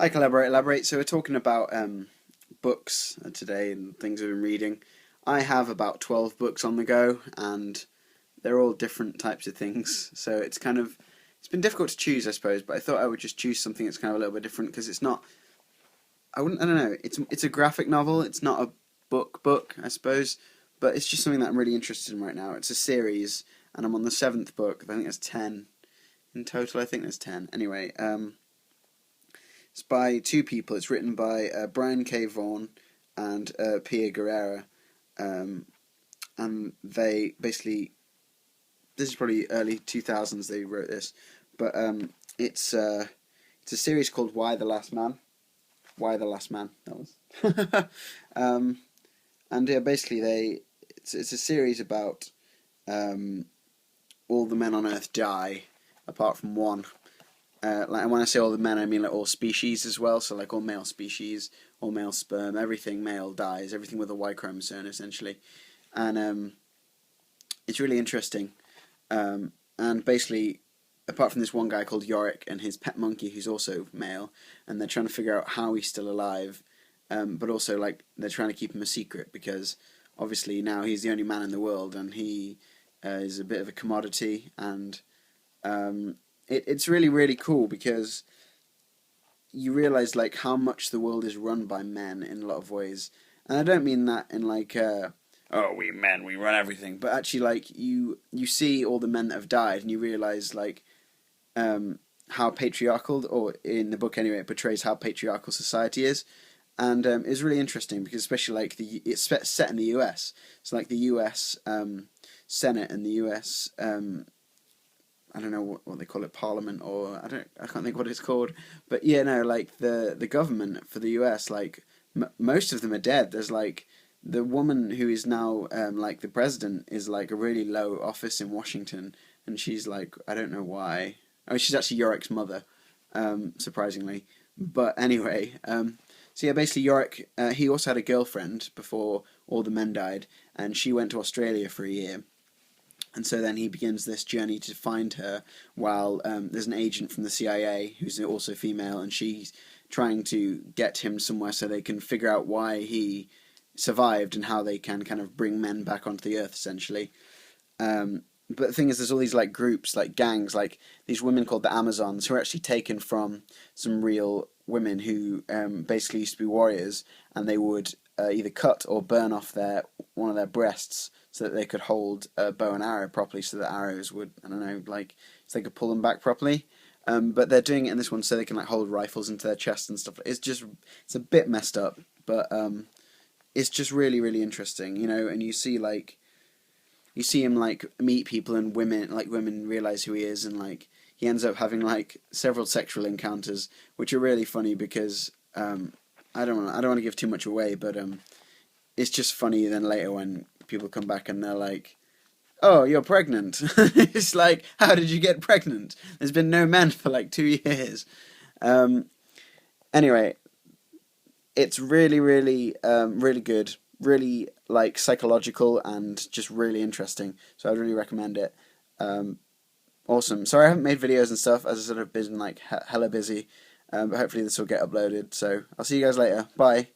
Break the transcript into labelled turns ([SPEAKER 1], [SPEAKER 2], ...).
[SPEAKER 1] Hi, Collaborate, Elaborate. So we're talking about books today and things I've been reading. I have about 12 books on the go, and they're all different types of things. So it's been difficult to choose, I suppose. But I thought I would just choose something that's kind of a little bit different because it's not. I don't know. It's a graphic novel. It's not a book, I suppose. But it's just something that I'm really interested in right now. It's a series, and I'm on the seventh book. I think there's 10 in total. I think there's 10. Anyway, it's by two people. It's written by Brian K. Vaughan and Pia Guerrera, and they basically, this is probably early 2000s they wrote this, but it's a series called Why the Last Man. Why the Last Man, that was. And yeah, basically it's a series about all the men on Earth die apart from one. And when I say all the men, I mean like all species as well. So like all male species, all male sperm, everything male dies, everything with a Y chromosome essentially, and it's really interesting. And basically, apart from this one guy called Yorick and his pet monkey, who's also male, and they're trying to figure out how he's still alive, but also like they're trying to keep him a secret because obviously now he's the only man in the world, and he is a bit of a commodity, and it's really really cool because you realize like how much the world is run by men in a lot of ways, and I don't mean that in like oh we men we run everything, but actually like you see all the men that have died and you realize like how patriarchal, or in the book anyway, it portrays how patriarchal society is, and it's really interesting because especially like it's set in the U.S. So like the U.S. Senate and the U.S. I don't know what they call it, Parliament, or I can't think what it's called, but yeah, no, like the government for the U.S. like most of them are dead. There's like the woman who is now like the president is like a really low office in Washington, and she's like I don't know why. Oh, she's actually Yorick's mother, surprisingly. But anyway, so yeah, basically Yorick he also had a girlfriend before all the men died, and she went to Australia for a year. And so then he begins this journey to find her while there's an agent from the CIA who's also female, and she's trying to get him somewhere so they can figure out why he survived and how they can kind of bring men back onto the earth, essentially. But the thing is, there's all these like groups, like gangs, like these women called the Amazons, who are actually taken from some real women who basically used to be warriors, and they would either cut or burn off one of their breasts so that they could hold a bow and arrow properly, so that arrows would, I don't know, like so they could pull them back properly. But they're doing it in this one so they can like hold rifles into their chest and stuff. It's a bit messed up, but it's just really really interesting, and you see him like meet people, and women realize who he is, and like he ends up having like several sexual encounters, which are really funny because I don't want to give too much away, but it's just funny then later when people come back and they're like, "Oh, you're pregnant." It's like, how did you get pregnant? There's been no men for like 2 years. Um, anyway, it's really really really good, really like psychological and just really interesting, so I'd really recommend it. um, Awesome. Sorry I haven't made videos and stuff, as I said I've been like hella busy, but hopefully this will get uploaded, so I'll see you guys later. Bye.